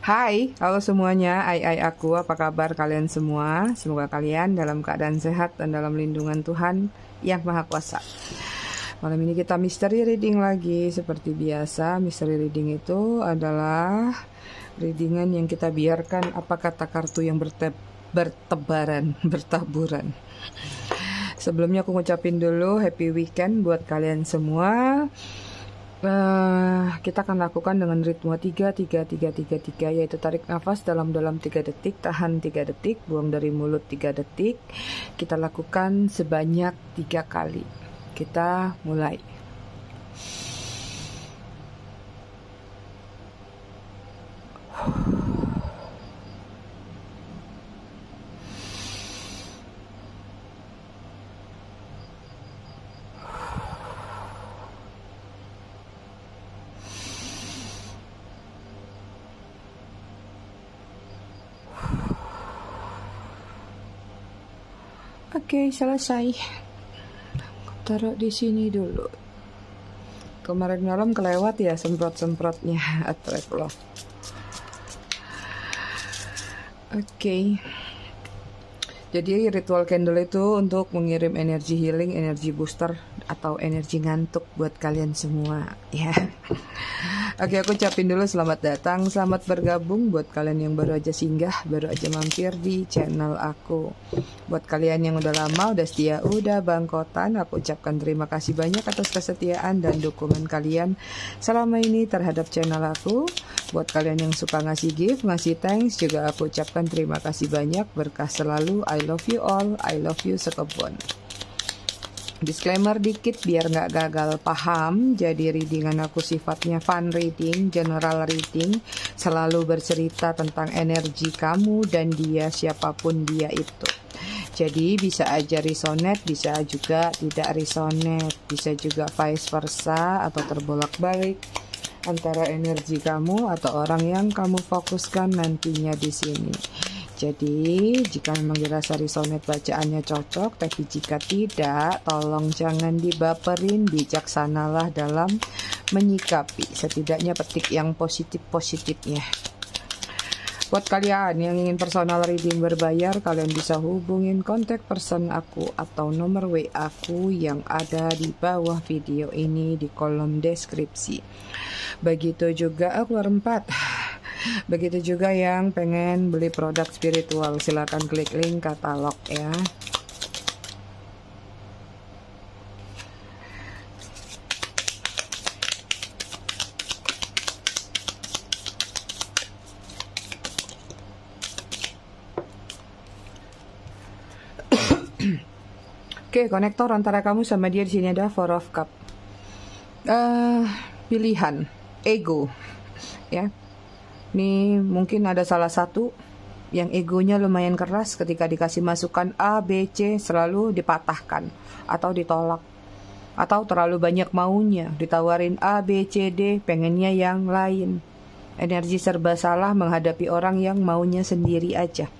Hai, halo semuanya. Aku, apa kabar kalian semua? Semoga kalian dalam keadaan sehat dan dalam lindungan Tuhan yang Maha Kuasa. Malam ini kita mystery reading lagi. Seperti biasa, mystery reading itu adalah readingan yang kita biarkan apa kata kartu yang bertebaran, bertaburan. Sebelumnya aku ngucapin dulu happy weekend buat kalian semua. Kita akan lakukan dengan ritme 3-3-3-3-3, yaitu tarik nafas dalam-dalam 3 detik, tahan 3 detik, buang dari mulut 3 detik. Kita lakukan sebanyak 3 kali. Kita mulai. Oke, selesai. Taruh di sini dulu. Kemarin malam kelewat ya semprot-semprotnya. Atreklov. Oke. Jadi ritual candle itu untuk mengirim energi healing, energi booster, atau energi ngantuk buat kalian semua ya. Oke, aku ucapin dulu selamat datang, selamat bergabung buat kalian yang baru aja singgah, baru aja mampir di channel aku. Buat kalian yang udah lama, udah setia, udah bangkotan, aku ucapkan terima kasih banyak atas kesetiaan dan dukungan kalian selama ini terhadap channel aku. Buat kalian yang suka ngasih gift, ngasih thanks, juga aku ucapkan terima kasih banyak, berkah selalu. I love you all, I love you sekebon. Disclaimer dikit biar nggak gagal paham. Jadi readingan aku sifatnya fun reading, general reading, selalu bercerita tentang energi kamu dan dia, siapapun dia itu. Jadi bisa aja resonate, bisa juga tidak resonate, bisa juga vice versa atau terbolak-balik antara energi kamu atau orang yang kamu fokuskan nantinya di sini. Jadi, jika memang dirasa resonate bacaannya cocok, tapi jika tidak, tolong jangan dibaperin, bijaksanalah dalam menyikapi. Setidaknya petik yang positif-positifnya. Buat kalian yang ingin personal reading berbayar, kalian bisa hubungin kontak person aku atau nomor WA aku yang ada di bawah video ini di kolom deskripsi. Begitu juga keluar 4. Begitu juga yang pengen beli produk spiritual, silakan klik link katalog ya. Oke, konektor antara kamu sama dia di sini ada Four of Cup. Pilihan, ego, ya. Nih mungkin ada salah satu yang egonya lumayan keras, ketika dikasih masukan A, B, C selalu dipatahkan atau ditolak. Atau terlalu banyak maunya, ditawarin A, B, C, D, pengennya yang lain. Energi serba salah menghadapi orang yang maunya sendiri aja.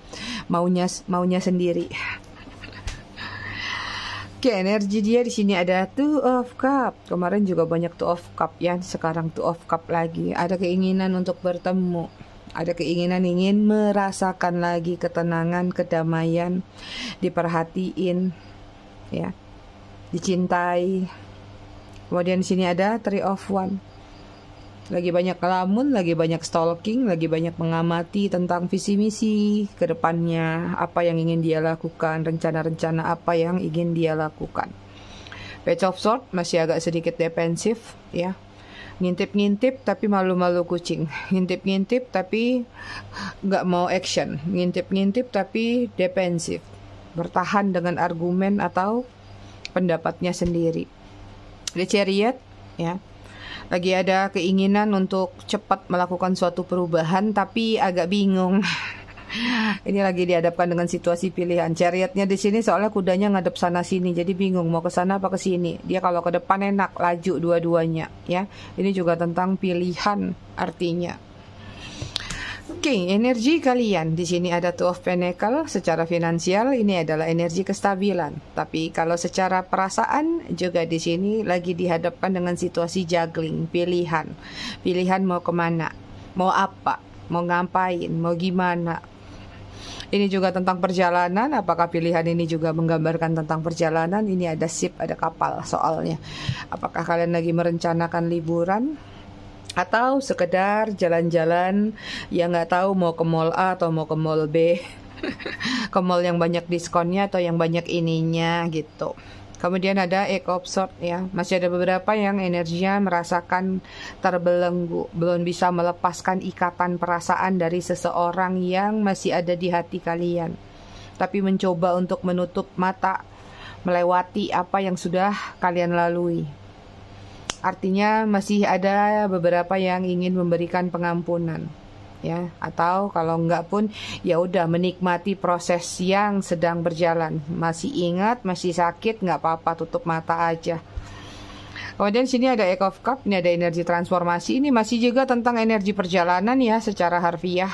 Maunya sendiri. Oke, energi dia di sini ada Two of Cup. Kemarin juga banyak Two of Cup ya, sekarang Two of Cup lagi. Ada keinginan untuk bertemu, ada keinginan ingin merasakan lagi ketenangan, kedamaian, diperhatiin, ya, dicintai. Kemudian di sini ada Three of Wands. Lagi banyak ngelamun, lagi banyak stalking, lagi banyak mengamati tentang visi misi ke depannya, apa yang ingin dia lakukan, rencana-rencana apa yang ingin dia lakukan. Page of Swords masih agak sedikit defensif ya. Ngintip-ngintip tapi malu-malu kucing. Ngintip-ngintip tapi nggak mau action. Ngintip-ngintip tapi defensif. Bertahan dengan argumen atau pendapatnya sendiri. The Chariot ya. Lagi ada keinginan untuk cepat melakukan suatu perubahan tapi agak bingung. Ini lagi dihadapkan dengan situasi pilihan. Chariotnya di sini soalnya kudanya ngadep sana sini, jadi bingung mau ke sana apa ke sini. Dia kalau ke depan enak, laju dua-duanya ya. Ini juga tentang pilihan artinya. Oke, energi kalian di sini ada Two of Pentacles. Secara finansial ini adalah energi kestabilan. Tapi kalau secara perasaan juga di sini lagi dihadapkan dengan situasi juggling, pilihan. Pilihan mau kemana, mau apa, mau ngapain, mau gimana. Ini juga tentang perjalanan. Apakah pilihan ini juga menggambarkan tentang perjalanan? Ini ada ship, ada kapal soalnya. Apakah kalian lagi merencanakan liburan? Atau sekedar jalan-jalan yang nggak tahu mau ke mall A atau mau ke mall B. Ke mall yang banyak diskonnya atau yang banyak ininya gitu. Kemudian ada Eight of Swords ya. Masih ada beberapa yang energinya merasakan terbelenggu, belum bisa melepaskan ikatan perasaan dari seseorang yang masih ada di hati kalian. Tapi mencoba untuk menutup mata, melewati apa yang sudah kalian lalui. Artinya masih ada beberapa yang ingin memberikan pengampunan. Ya, atau kalau enggak pun ya udah menikmati proses yang sedang berjalan. Masih ingat, masih sakit, nggak apa-apa, tutup mata aja. Kemudian sini ada Eight of Cups, ini ada energi transformasi. Ini masih juga tentang energi perjalanan ya secara harfiah.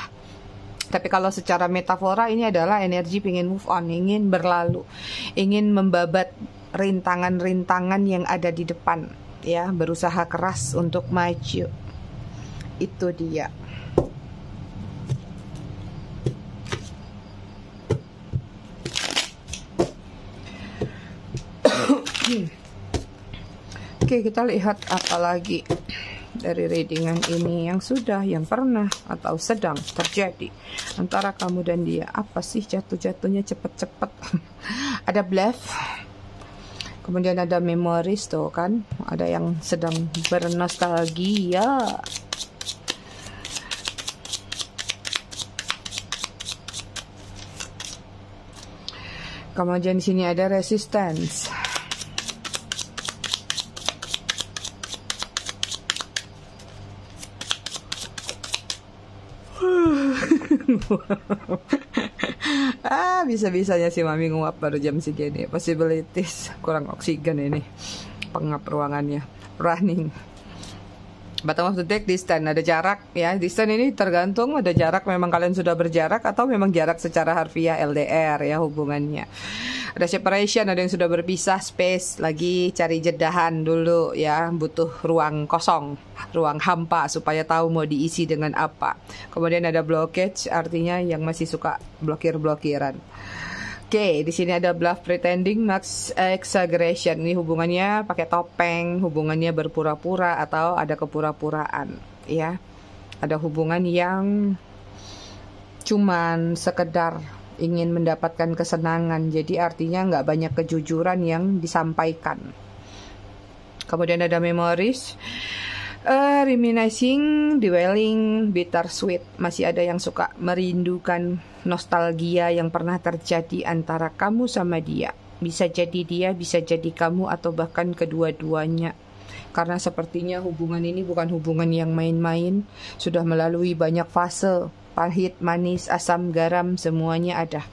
Tapi kalau secara metafora ini adalah energi pengen move on, ingin berlalu, ingin membabat rintangan-rintangan yang ada di depan, ya, berusaha keras untuk maju. Itu dia. Oke, kita lihat apa lagi dari readingan ini yang sudah, yang pernah, atau sedang terjadi antara kamu dan dia. Apa sih jatuh-jatuhnya cepet-cepet? Ada bluff. Kemudian ada memories tuh kan. Ada yang sedang bernostalgia. Kemudian di sini ada resistance. Bisa-bisanya si Mami nguap baru jam segini. Possibilities, kurang oksigen ini. Pengap ruangannya. Running. Bottom of the deck, distance, ada jarak ya. Distance ini tergantung, ada jarak memang kalian sudah berjarak atau memang jarak secara harfiah LDR ya hubungannya. Ada separation, ada yang sudah berpisah, space, lagi cari jedahan dulu ya, butuh ruang kosong, ruang hampa supaya tahu mau diisi dengan apa. Kemudian ada blockage, artinya yang masih suka blokir-blokiran. Oke, di sini ada bluff, pretending, max exaggeration. Ini hubungannya pakai topeng, hubungannya berpura-pura atau ada kepura-puraan, ya. Ada hubungan yang cuman sekedar ingin mendapatkan kesenangan, jadi artinya nggak banyak kejujuran yang disampaikan. Kemudian ada memories, reminiscing, dwelling, bittersweet. Masih ada yang suka merindukan nostalgia yang pernah terjadi antara kamu sama dia. Bisa jadi dia, bisa jadi kamu, atau bahkan kedua-duanya. Karena sepertinya hubungan ini bukan hubungan yang main-main, sudah melalui banyak fase, pahit, manis, asam, garam, semuanya ada.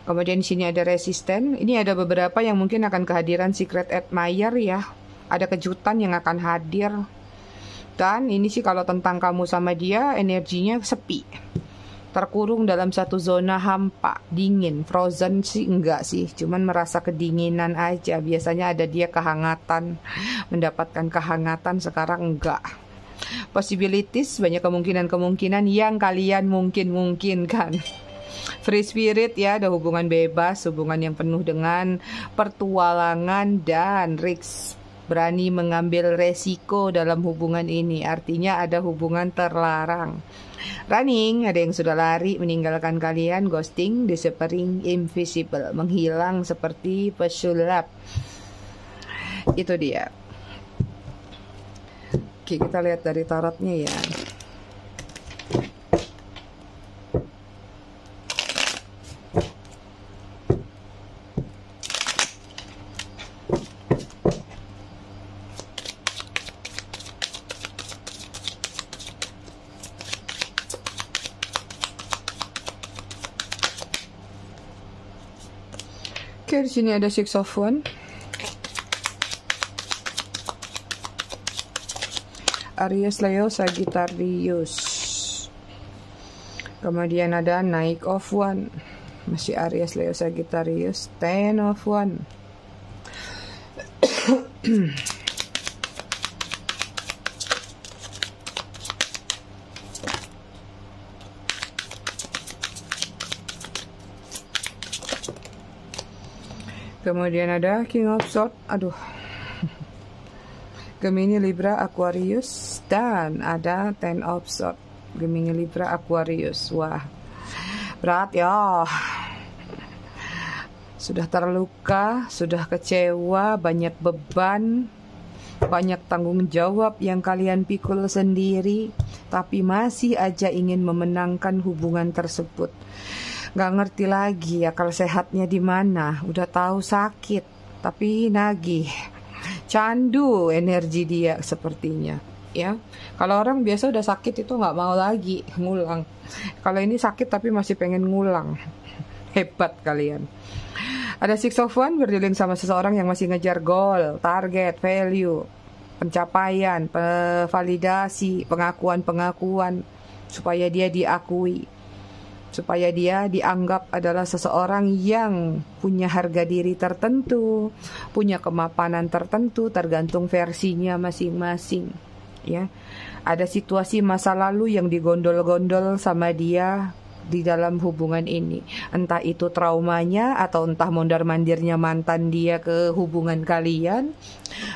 Kemudian di sini ada resisten. Ini ada beberapa yang mungkin akan kehadiran secret admirer ya. Ada kejutan yang akan hadir. Dan ini sih kalau tentang kamu sama dia, energinya sepi. Terkurung dalam satu zona hampa, dingin, frozen sih enggak sih, cuman merasa kedinginan aja. Biasanya ada dia kehangatan, mendapatkan kehangatan, sekarang enggak. Possibilities, banyak kemungkinan-kemungkinan yang kalian mungkin-mungkinkan. Free spirit ya, ada hubungan bebas, hubungan yang penuh dengan pertualangan dan risk. Berani mengambil resiko dalam hubungan ini, artinya ada hubungan terlarang. Running, ada yang sudah lari meninggalkan kalian, ghosting, disappearing, invisible, menghilang seperti pesulap. Itu dia. Oke, kita lihat dari tarotnya ya. Oke, di sini ada Six of Wands. Aries, Leo, Sagittarius. Kemudian ada Knight of Wands. Masih Aries, Leo, Sagittarius. Ten of Wands. Kemudian ada King of Swords, aduh, Gemini, Libra, Aquarius, dan ada Ten of Swords, Gemini, Libra, Aquarius. Wah, berat ya. Sudah terluka, sudah kecewa, banyak beban, banyak tanggung jawab yang kalian pikul sendiri, tapi masih aja ingin memenangkan hubungan tersebut. Gak ngerti lagi akal sehatnya di mana. Udah tahu sakit, tapi nagih. Candu energi dia sepertinya. Ya, kalau orang biasa udah sakit itu nggak mau lagi ngulang. Kalau ini sakit tapi masih pengen ngulang. Hebat kalian. Ada Six of Wands berdealing sama seseorang yang masih ngejar goal, target, value, pencapaian, validasi, pengakuan supaya dia diakui, supaya dia dianggap adalah seseorang yang punya harga diri tertentu, punya kemapanan tertentu, tergantung versinya masing-masing. Ya, ada situasi masa lalu yang digondol-gondol sama dia di dalam hubungan ini, entah itu traumanya atau entah mondar-mandirnya mantan dia ke hubungan kalian,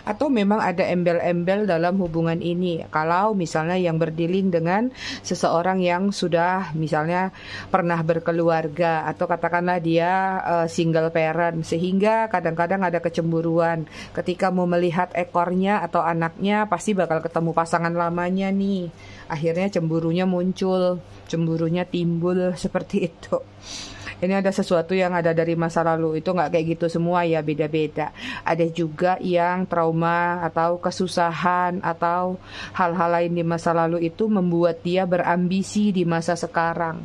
atau memang ada embel-embel dalam hubungan ini. Kalau misalnya yang berdealing dengan seseorang yang sudah misalnya pernah berkeluarga, atau katakanlah dia single parent, sehingga kadang-kadang ada kecemburuan ketika mau melihat ekornya atau anaknya, pasti bakal ketemu pasangan lamanya nih. Akhirnya cemburunya muncul, cemburunya timbul seperti itu. Ini ada sesuatu yang ada dari masa lalu. Itu nggak kayak gitu semua ya, beda-beda. Ada juga yang trauma atau kesusahan atau hal-hal lain di masa lalu itu membuat dia berambisi di masa sekarang.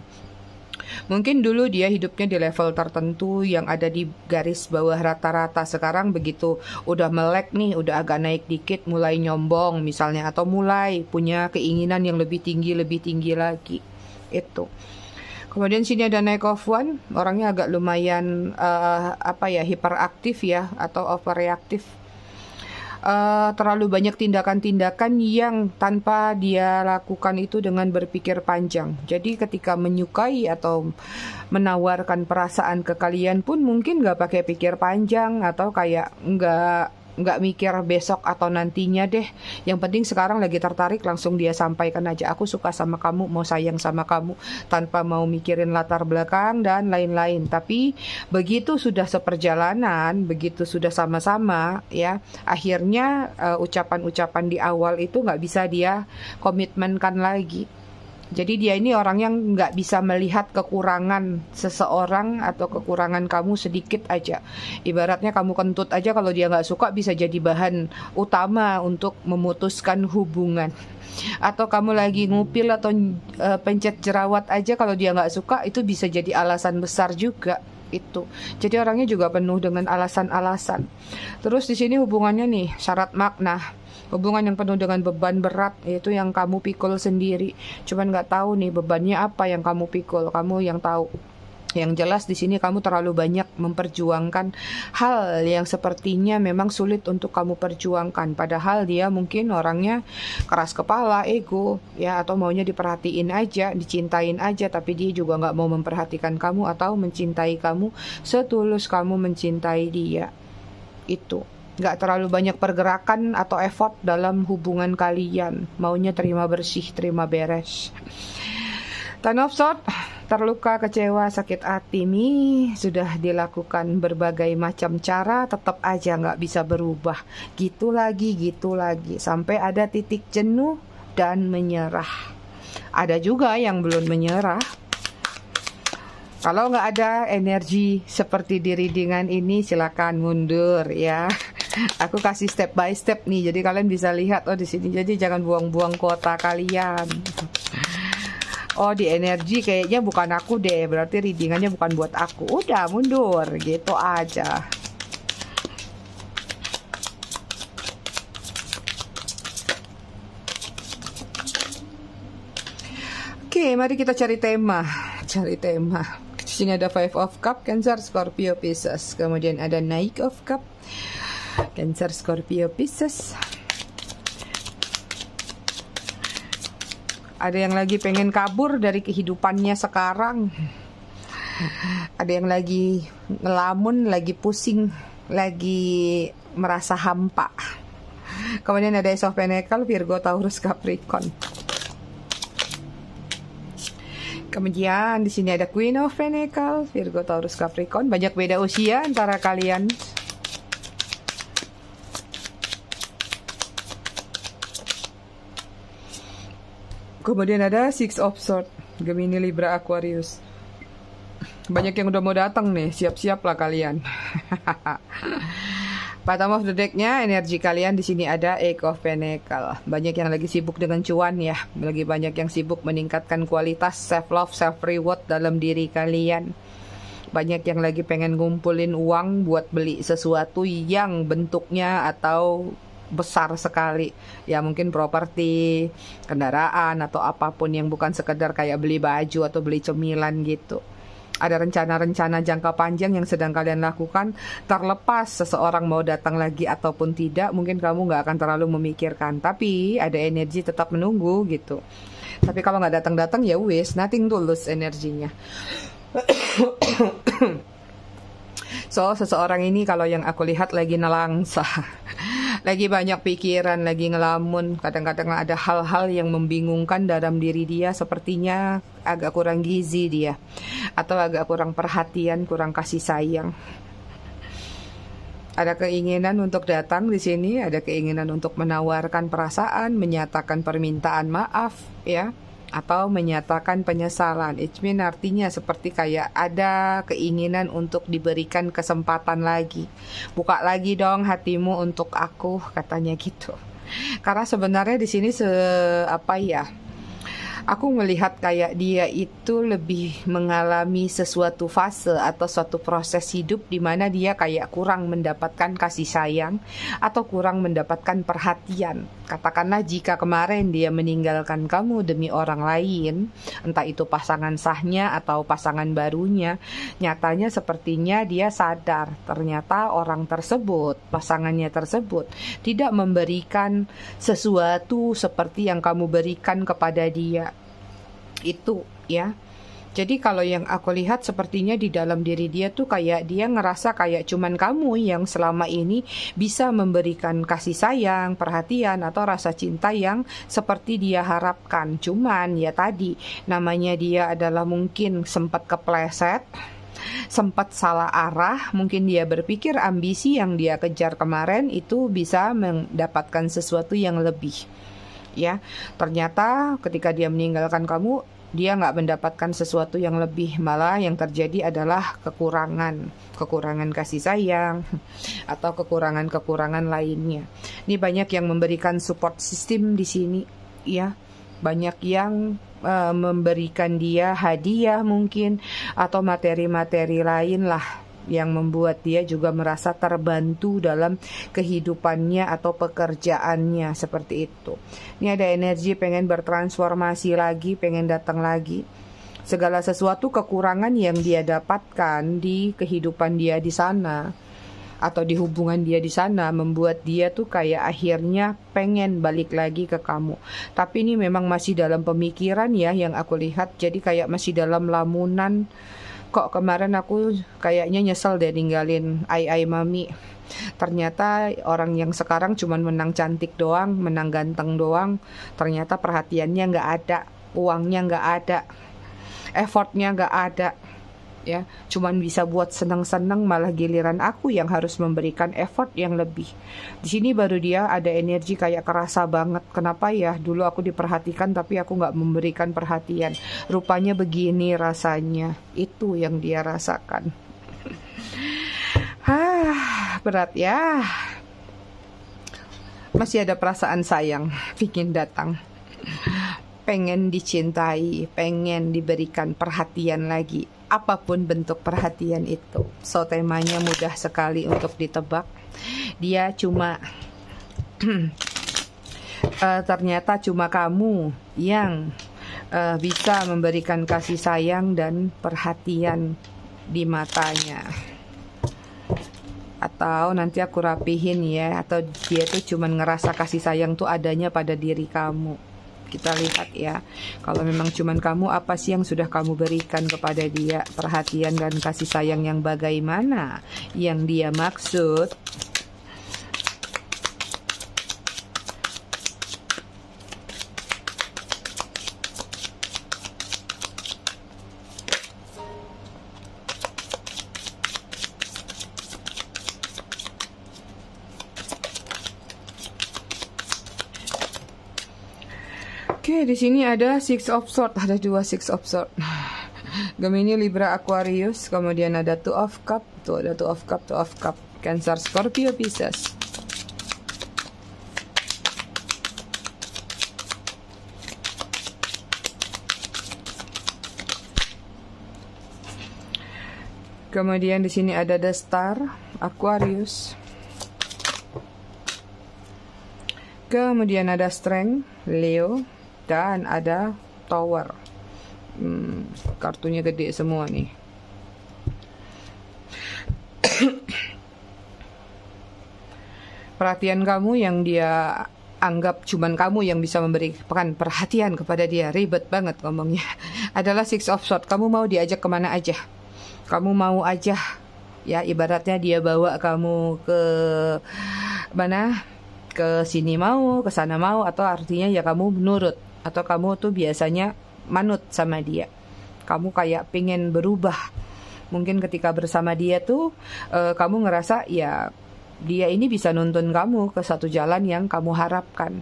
Mungkin dulu dia hidupnya di level tertentu yang ada di garis bawah rata-rata. Sekarang begitu udah melek nih, udah agak naik dikit, mulai nyombong misalnya, atau mulai punya keinginan yang lebih tinggi lagi. Itu. Kemudian sini ada Knight of Wands, orangnya agak lumayan hiperaktif ya, atau overreaktif. Terlalu banyak tindakan-tindakan yang tanpa dia lakukan itu dengan berpikir panjang. Jadi ketika menyukai atau menawarkan perasaan ke kalian pun mungkin nggak pakai pikir panjang, atau kayak nggak mikir besok atau nantinya deh. Yang penting sekarang lagi tertarik, langsung dia sampaikan aja, aku suka sama kamu, mau sayang sama kamu, tanpa mau mikirin latar belakang dan lain-lain. Tapi begitu sudah seperjalanan, begitu sudah sama-sama ya, akhirnya ucapan-ucapan di awal itu nggak bisa dia komitmenkan lagi. Jadi dia ini orang yang nggak bisa melihat kekurangan seseorang atau kekurangan kamu sedikit aja. Ibaratnya kamu kentut aja, kalau dia nggak suka bisa jadi bahan utama untuk memutuskan hubungan. Atau kamu lagi ngupil atau pencet jerawat aja, kalau dia nggak suka itu bisa jadi alasan besar juga. Itu. Jadi orangnya juga penuh dengan alasan-alasan. Terus di sini hubungannya nih syarat makna. Hubungan yang penuh dengan beban berat, yaitu yang kamu pikul sendiri. Cuman nggak tahu nih bebannya apa yang kamu pikul, kamu yang tahu. Yang jelas di sini kamu terlalu banyak memperjuangkan hal yang sepertinya memang sulit untuk kamu perjuangkan. Padahal dia mungkin orangnya keras kepala, ego, ya, atau maunya diperhatiin aja, dicintain aja, tapi dia juga nggak mau memperhatikan kamu atau mencintai kamu setulus kamu mencintai dia. Itu. Nggak terlalu banyak pergerakan atau effort dalam hubungan kalian. Maunya terima bersih, terima beres. Ten of Swords, terluka, kecewa, sakit hati nih, sudah dilakukan berbagai macam cara, tetap aja nggak bisa berubah. Gitu lagi, sampai ada titik jenuh dan menyerah. Ada juga yang belum menyerah. Kalau nggak ada energi seperti di readingan ini, silakan mundur ya. Aku kasih step by step nih, jadi kalian bisa lihat di sini. Jadi jangan buang-buang kuota kalian. Oh, di energi kayaknya bukan aku deh, berarti readingannya bukan buat aku. Udah mundur, gitu aja. Oke, mari kita cari tema. Di sini ada Five of Cup, Cancer, Scorpio, Pisces. Kemudian ada Knight of Cup, Cancer, Scorpio, Pisces. Ada yang lagi pengen kabur dari kehidupannya sekarang. Ada yang lagi ngelamun, lagi pusing, lagi merasa hampa. Kemudian ada Ace of Pentacles, Virgo, Taurus, Capricorn. Kemudian di sini ada Queen of Pentacles, Virgo, Taurus, Capricorn. Banyak beda usia antara kalian. Kemudian ada Six of Swords, Gemini, Libra, Aquarius. Banyak yang udah mau datang nih, siap-siap lah kalian. Bottom of the deck-nya, energi kalian di sini ada Eight of Pentacles. Banyak yang lagi sibuk dengan cuan ya, lagi banyak yang sibuk meningkatkan kualitas self love, self reward dalam diri kalian. Banyak yang lagi pengen ngumpulin uang buat beli sesuatu yang bentuknya atau besar sekali. Ya mungkin properti, kendaraan atau apapun yang bukan sekedar kayak beli baju atau beli cemilan gitu. Ada rencana-rencana jangka panjang yang sedang kalian lakukan, terlepas seseorang mau datang lagi ataupun tidak, mungkin kamu nggak akan terlalu memikirkan, tapi ada energi tetap menunggu gitu. Tapi kalau nggak datang-datang ya wis, nothing tulus energinya. So seseorang ini kalau yang aku lihat lagi nelangsa, lagi banyak pikiran, lagi ngelamun. Kadang-kadang ada hal-hal yang membingungkan dalam diri dia, sepertinya agak kurang gizi dia, atau agak kurang perhatian, kurang kasih sayang. Ada keinginan untuk datang di sini, ada keinginan untuk menawarkan perasaan, menyatakan permintaan maaf, ya, atau menyatakan penyesalan. It mean artinya seperti kayak ada keinginan untuk diberikan kesempatan lagi. Buka lagi dong hatimu untuk aku, katanya gitu. Karena sebenarnya di sini aku melihat kayak dia itu lebih mengalami sesuatu fase atau suatu proses hidup di mana dia kayak kurang mendapatkan kasih sayang atau kurang mendapatkan perhatian. Katakanlah jika kemarin dia meninggalkan kamu demi orang lain, entah itu pasangan sahnya atau pasangan barunya, nyatanya sepertinya dia sadar ternyata orang tersebut, pasangannya tersebut, tidak memberikan sesuatu seperti yang kamu berikan kepada dia. Itu ya. Jadi kalau yang aku lihat sepertinya di dalam diri dia tuh kayak dia ngerasa kayak cuman kamu yang selama ini bisa memberikan kasih sayang, perhatian atau rasa cinta yang seperti dia harapkan. Cuman ya tadi namanya dia adalah mungkin sempat kepleset, sempat salah arah, mungkin dia berpikir ambisi yang dia kejar kemarin itu bisa mendapatkan sesuatu yang lebih. Ya, ternyata ketika dia meninggalkan kamu, dia nggak mendapatkan sesuatu yang lebih, malah yang terjadi adalah kekurangan kasih sayang atau kekurangan lainnya. Ini banyak yang memberikan support system di sini, ya, banyak yang memberikan dia hadiah mungkin atau materi-materi lain lah, yang membuat dia juga merasa terbantu dalam kehidupannya atau pekerjaannya, seperti itu. Ini ada energi pengen bertransformasi lagi, pengen datang lagi. Segala sesuatu kekurangan yang dia dapatkan di kehidupan dia di sana atau di hubungan dia di sana membuat dia tuh kayak akhirnya pengen balik lagi ke kamu. Tapi ini memang masih dalam pemikiran ya yang aku lihat, jadi kayak masih dalam lamunan. Kok kemarin aku kayaknya nyesel deh ninggalin ai mami. Ternyata orang yang sekarang cuman menang cantik doang, menang ganteng doang. Ternyata perhatiannya nggak ada, uangnya nggak ada, effortnya nggak ada. Ya, cuman bisa buat seneng-seneng, malah giliran aku yang harus memberikan effort yang lebih. Di sini baru dia ada energi kayak kerasa banget. Kenapa ya? Dulu aku diperhatikan tapi aku nggak memberikan perhatian. Rupanya begini rasanya. Itu yang dia rasakan. Berat ya. Masih ada perasaan sayang, pingin datang. Pengen dicintai, pengen diberikan perhatian lagi, apapun bentuk perhatian itu. So temanya mudah sekali untuk ditebak. Dia cuma ternyata cuma kamu yang bisa memberikan kasih sayang dan perhatian di matanya. Atau nanti aku rapihin ya, atau dia tuh cuma ngerasa kasih sayang tuh adanya pada diri kamu. Kita lihat ya, kalau memang cuman kamu, apa sih yang sudah kamu berikan kepada dia? Perhatian dan kasih sayang yang bagaimana yang dia maksud? Oke, di sini ada Six of Swords, ada dua Six of Swords. Gemini, Libra, Aquarius, kemudian ada Two of Cup, tuh ada Two of Cup, Two of Cup, Cancer, Scorpio, Pisces. Kemudian di sini ada The Star, Aquarius. Kemudian ada Strength, Leo. Dan ada Tower. Kartunya gede semua nih. Perhatian kamu yang dia anggap cuman kamu yang bisa memberikan perhatian kepada dia. Ribet banget ngomongnya. Adalah Six of Swords. Kamu mau diajak kemana aja. Kamu mau aja. Ya, ibaratnya dia bawa kamu ke mana? Ke sini mau, ke sana mau, atau artinya ya kamu nurut. Atau kamu tuh biasanya manut sama dia. Kamu kayak pengen berubah. Mungkin ketika bersama dia tuh kamu ngerasa ya dia ini bisa nuntun kamu ke satu jalan yang kamu harapkan.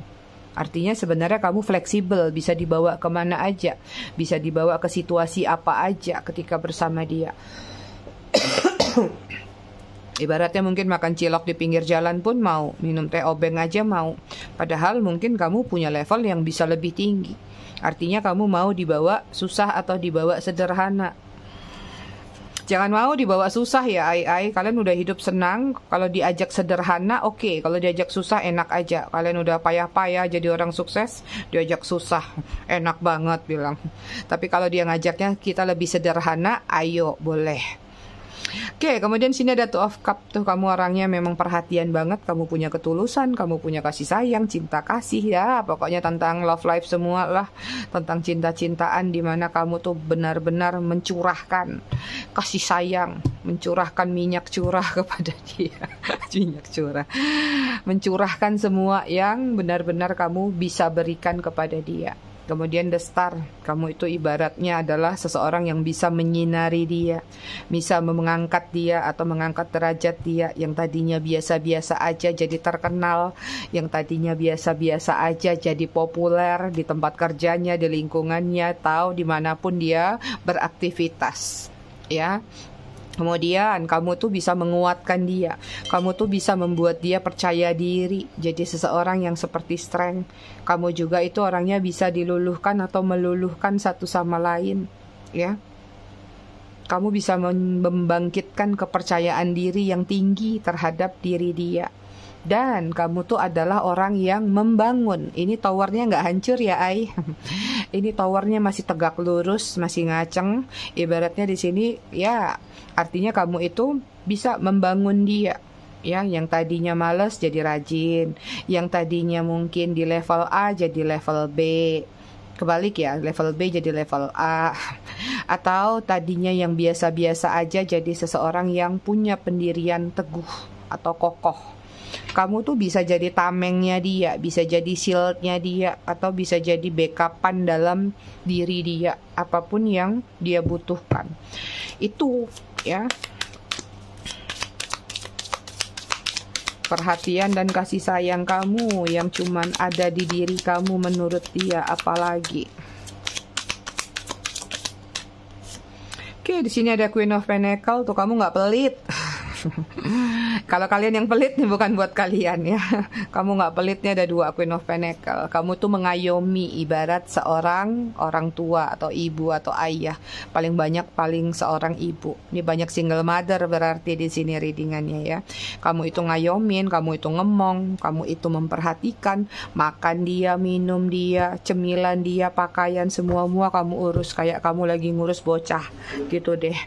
Artinya sebenarnya kamu fleksibel, bisa dibawa kemana aja. Bisa dibawa ke situasi apa aja ketika bersama dia. Ibaratnya mungkin makan cilok di pinggir jalan pun mau, minum teh obeng aja mau. Padahal mungkin kamu punya level yang bisa lebih tinggi. Artinya kamu mau dibawa susah atau dibawa sederhana. Jangan mau dibawa susah ya, ai. Kalian udah hidup senang, kalau diajak sederhana oke. Kalau diajak susah enak aja. Kalian udah payah-payah jadi orang sukses, diajak susah enak banget bilang. Tapi kalau dia ngajaknya kita lebih sederhana, ayo boleh. Oke, kemudian sini ada Two of Cup. Tuh kamu orangnya memang perhatian banget. Kamu punya ketulusan, kamu punya kasih sayang, cinta kasih ya. Pokoknya tentang love life semua lah. Tentang cinta-cintaan, dimana kamu tuh benar-benar mencurahkan kasih sayang, mencurahkan minyak curah kepada dia. Minyak curah. Mencurahkan semua yang benar-benar kamu bisa berikan kepada dia. Kemudian The Star, kamu itu ibaratnya adalah seseorang yang bisa menyinari dia, bisa mengangkat dia atau mengangkat derajat dia yang tadinya biasa-biasa aja jadi terkenal, yang tadinya biasa-biasa aja jadi populer di tempat kerjanya, di lingkungannya, tahu dimanapun dia beraktivitas, ya. Kemudian kamu tuh bisa menguatkan dia. Kamu tuh bisa membuat dia percaya diri. Jadi seseorang yang seperti Strength. Kamu juga itu orangnya bisa diluluhkan atau meluluhkan satu sama lain. Ya. Kamu bisa membangkitkan kepercayaan diri yang tinggi terhadap diri dia. Dan kamu tuh adalah orang yang membangun. Ini towernya nggak hancur ya, Ai. Ini towernya masih tegak lurus, masih ngaceng. Ibaratnya di sini ya artinya kamu itu bisa membangun dia. Ya, yang tadinya malas jadi rajin, yang tadinya mungkin di level A jadi level B. Kebalik ya, level B jadi level A. Atau tadinya yang biasa-biasa aja jadi seseorang yang punya pendirian teguh atau kokoh. Kamu tuh bisa jadi tamengnya dia, bisa jadi shieldnya dia, atau bisa jadi backupan dalam diri dia, apapun yang dia butuhkan. Itu ya, perhatian dan kasih sayang kamu yang cuman ada di diri kamu menurut dia, apalagi. Oke, di sini ada Queen of Pentacles, tuh kamu nggak pelit. Kalau kalian yang pelit nih bukan buat kalian ya. Kamu nggak pelitnya ada dua Queen of Pentacles. Kamu tuh mengayomi ibarat seorang orang tua atau ibu atau ayah. Paling banyak seorang ibu. Ini banyak single mother berarti di sini readingannya ya. Kamu itu ngayomin, kamu itu ngemong, kamu itu memperhatikan, makan dia, minum dia, cemilan dia, pakaian semua kamu urus kayak kamu lagi ngurus bocah gitu deh.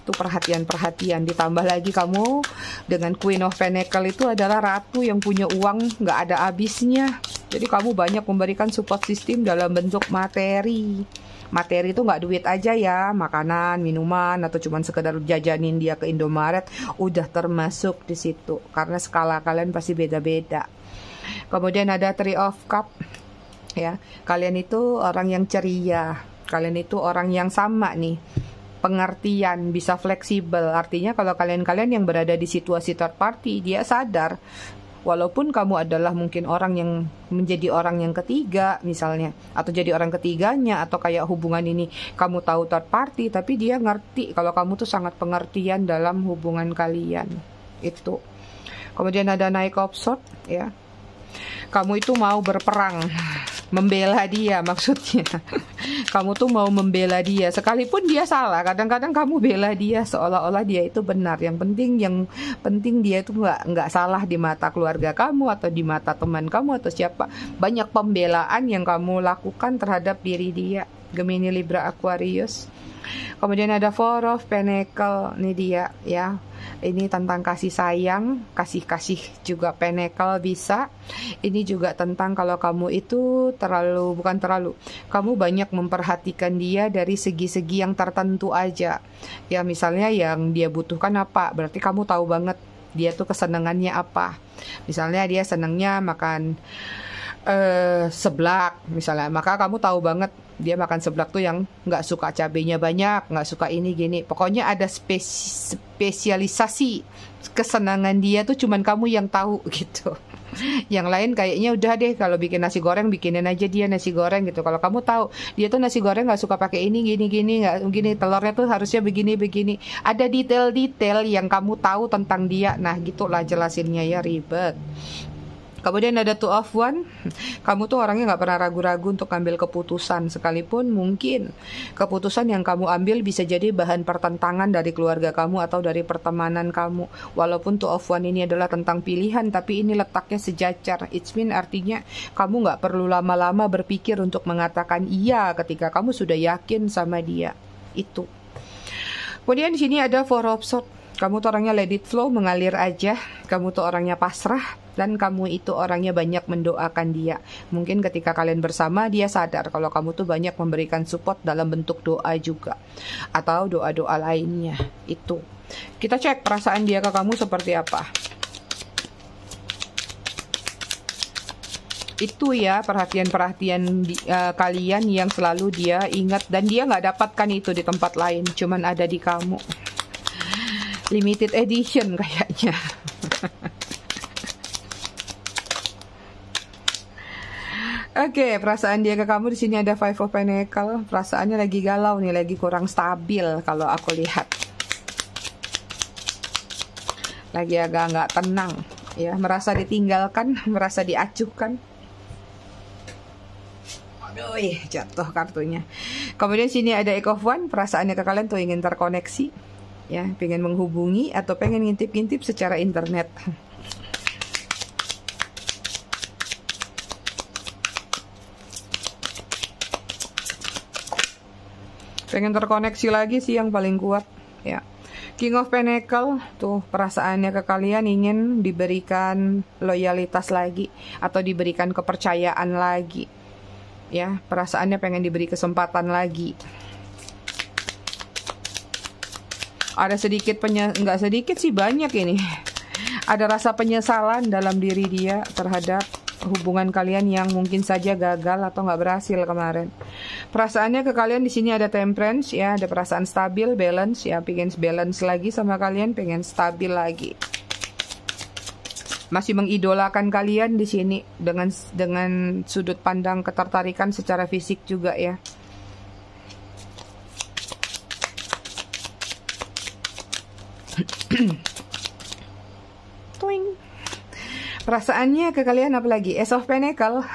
Itu perhatian-perhatian. Ditambah lagi kamu dengan Queen of Pentacles itu adalah ratu yang punya uang nggak ada habisnya. Jadi kamu banyak memberikan support system dalam bentuk materi. Materi itu nggak duit aja ya, makanan, minuman, atau cuman sekedar jajanin dia ke Indomaret, udah termasuk di situ. Karena skala kalian pasti beda-beda. Kemudian ada Three of Cup, ya. Kalian itu orang yang ceria, kalian itu orang yang sama nih, pengertian, bisa fleksibel. Artinya kalau kalian-kalian yang berada di situasi third party, dia sadar walaupun kamu adalah mungkin orang yang menjadi orang yang ketiga misalnya, atau jadi orang ketiganya, atau kayak hubungan ini kamu tahu third party, tapi dia ngerti kalau kamu tuh sangat pengertian dalam hubungan kalian itu. Kemudian ada Knight of Swords, ya. Kamu itu mau berperang, membela dia maksudnya. Kamu tuh mau membela dia, sekalipun dia salah. Kadang-kadang kamu bela dia seolah-olah dia itu benar. Yang penting dia itu nggak salah di mata keluarga kamu atau di mata teman kamu atau siapa. Banyak pembelaan yang kamu lakukan terhadap diri dia. Gemini, Libra, Aquarius. Kemudian ada Four of Pentacle, ini dia ya. Ini tentang kasih sayang, kasih juga Pentacle bisa. Ini juga tentang kalau kamu itu kamu banyak memperhatikan dia dari segi-segi yang tertentu aja. Ya misalnya yang dia butuhkan apa, berarti kamu tahu banget dia tuh kesenangannya apa. Misalnya dia senangnya makan seblak misalnya, maka kamu tahu banget dia makan seblak tuh yang nggak suka cabenya banyak, nggak suka ini gini. Pokoknya ada spesialisasi kesenangan dia tuh cuman kamu yang tahu gitu. Yang lain kayaknya udah deh, kalau bikin nasi goreng bikinin aja dia nasi goreng gitu. Kalau kamu tahu dia tuh nasi goreng nggak suka pakai ini gini nggak gini, telurnya tuh harusnya begini. Ada detail-detail yang kamu tahu tentang dia. Nah gitulah jelasinnya ya, ribet. Kemudian ada Two of Wands. Kamu tuh orangnya nggak pernah ragu-ragu untuk ambil keputusan, sekalipun mungkin keputusan yang kamu ambil bisa jadi bahan pertentangan dari keluarga kamu atau dari pertemanan kamu. Walaupun Two of Wands ini adalah tentang pilihan, tapi ini letaknya sejajar. It's mean artinya kamu nggak perlu lama-lama berpikir untuk mengatakan iya ketika kamu sudah yakin sama dia. Itu. Kemudian di sini ada Four of Swords. Kamu tuh orangnya let it flow, mengalir aja. Kamu tuh orangnya pasrah, dan kamu itu orangnya banyak mendoakan dia. Mungkin ketika kalian bersama, dia sadar kalau kamu tuh banyak memberikan support dalam bentuk doa juga, atau doa-doa lainnya. Itu. Kita cek perasaan dia ke kamu seperti apa. Itu ya perhatian-perhatian kalian yang selalu dia ingat, dan dia nggak dapatkan itu di tempat lain, cuman ada di kamu. Limited edition kayaknya. Oke, perasaan dia ke kamu di sini ada Five of Pentacles. Perasaannya lagi galau nih, lagi kurang stabil kalau aku lihat. Lagi agak nggak tenang, ya, merasa ditinggalkan, merasa diacuhkan. Aduh, jatuh kartunya. Kemudian sini ada Eight of Wands. Perasaannya ke kalian tuh ingin terkoneksi. Ya, pengen menghubungi atau pengen ngintip-ngintip secara internet. Pengen terkoneksi lagi sih yang paling kuat, ya. King of Pentacles, tuh perasaannya ke kalian ingin diberikan loyalitas lagi atau diberikan kepercayaan lagi. Ya, perasaannya pengen diberi kesempatan lagi. Ada sedikit nggak sedikit sih, banyak ini. Ada rasa penyesalan dalam diri dia terhadap hubungan kalian yang mungkin saja gagal atau nggak berhasil kemarin. Perasaannya ke kalian di sini ada Temperance, ya, ada perasaan stabil, balance, ya, pengen balance lagi sama kalian, pengen stabil lagi. Masih mengidolakan kalian di sini dengan sudut pandang ketertarikan secara fisik juga, ya. Perasaannya ke kalian apa lagi? Ace of Pentacles,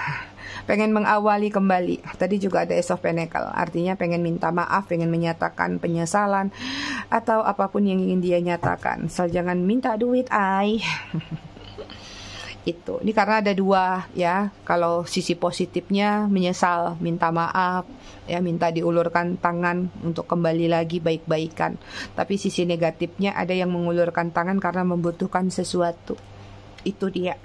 pengen mengawali kembali. Tadi juga ada Ace of Pentacles, artinya pengen minta maaf, pengen menyatakan penyesalan atau apapun yang ingin dia nyatakan. Asal jangan minta duit, itu. Ini karena ada dua, ya. Kalau sisi positifnya menyesal, minta maaf, ya, minta diulurkan tangan untuk kembali lagi baik-baikan. Tapi sisi negatifnya ada yang mengulurkan tangan karena membutuhkan sesuatu. Itu dia.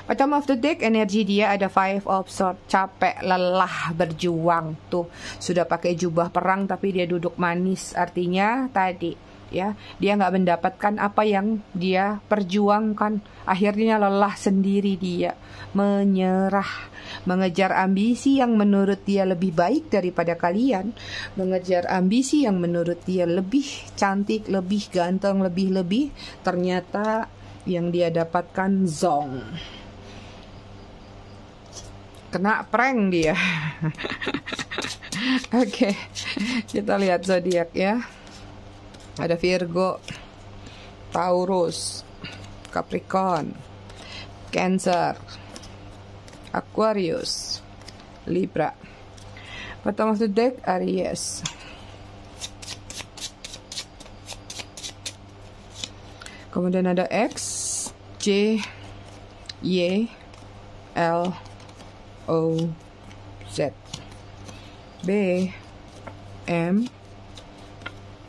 Bottom of the deck, energi dia ada Five of Swords, capek, lelah, berjuang. Tuh, sudah pakai jubah perang tapi dia duduk manis. Artinya tadi, ya, dia nggak mendapatkan apa yang dia perjuangkan. Akhirnya lelah sendiri dia, menyerah. Mengejar ambisi yang menurut dia lebih baik daripada kalian. Mengejar ambisi yang menurut dia lebih cantik, lebih ganteng, lebih-lebih. Ternyata yang dia dapatkan zong. Kena prank dia. Oke, kita lihat zodiak ya. Ada Virgo, Taurus, Capricorn, Cancer, Aquarius, Libra. Bottom of the deck, Aries. Kemudian ada X, J, Y, L, O, Z, B, M,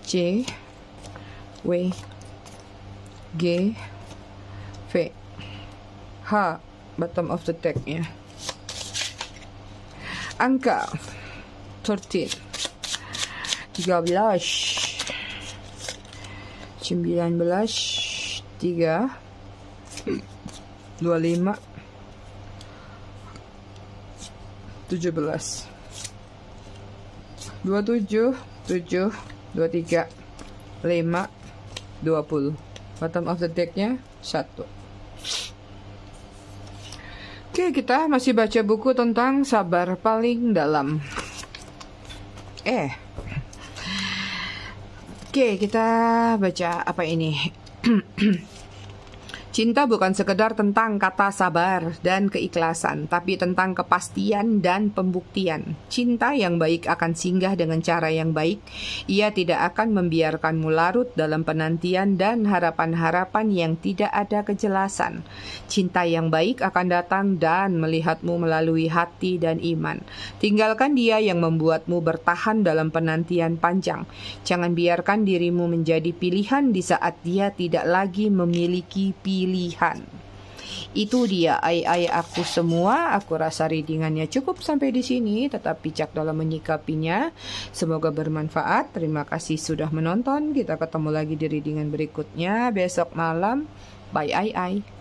C, W, G, V, H. Bottom of the deck ya. Angka 13, 13, 19, 3, 25, 17, 27, 7, 23, 5, 20. Bottom of the decknya 1. Oke, kita masih baca buku tentang sabar paling dalam. Oke, kita baca apa ini? Cinta bukan sekedar tentang kata sabar dan keikhlasan, tapi tentang kepastian dan pembuktian. Cinta yang baik akan singgah dengan cara yang baik. Ia tidak akan membiarkanmu larut dalam penantian dan harapan-harapan yang tidak ada kejelasan. Cinta yang baik akan datang dan melihatmu melalui hati dan iman. Tinggalkan dia yang membuatmu bertahan dalam penantian panjang. Jangan biarkan dirimu menjadi pilihan di saat dia tidak lagi memiliki pilihan. Itu dia ai aku semua. Aku rasa readingannya cukup sampai di sini. Tetap bijak dalam menyikapinya. Semoga bermanfaat. Terima kasih sudah menonton. Kita ketemu lagi di readingan berikutnya besok malam. Bye ai.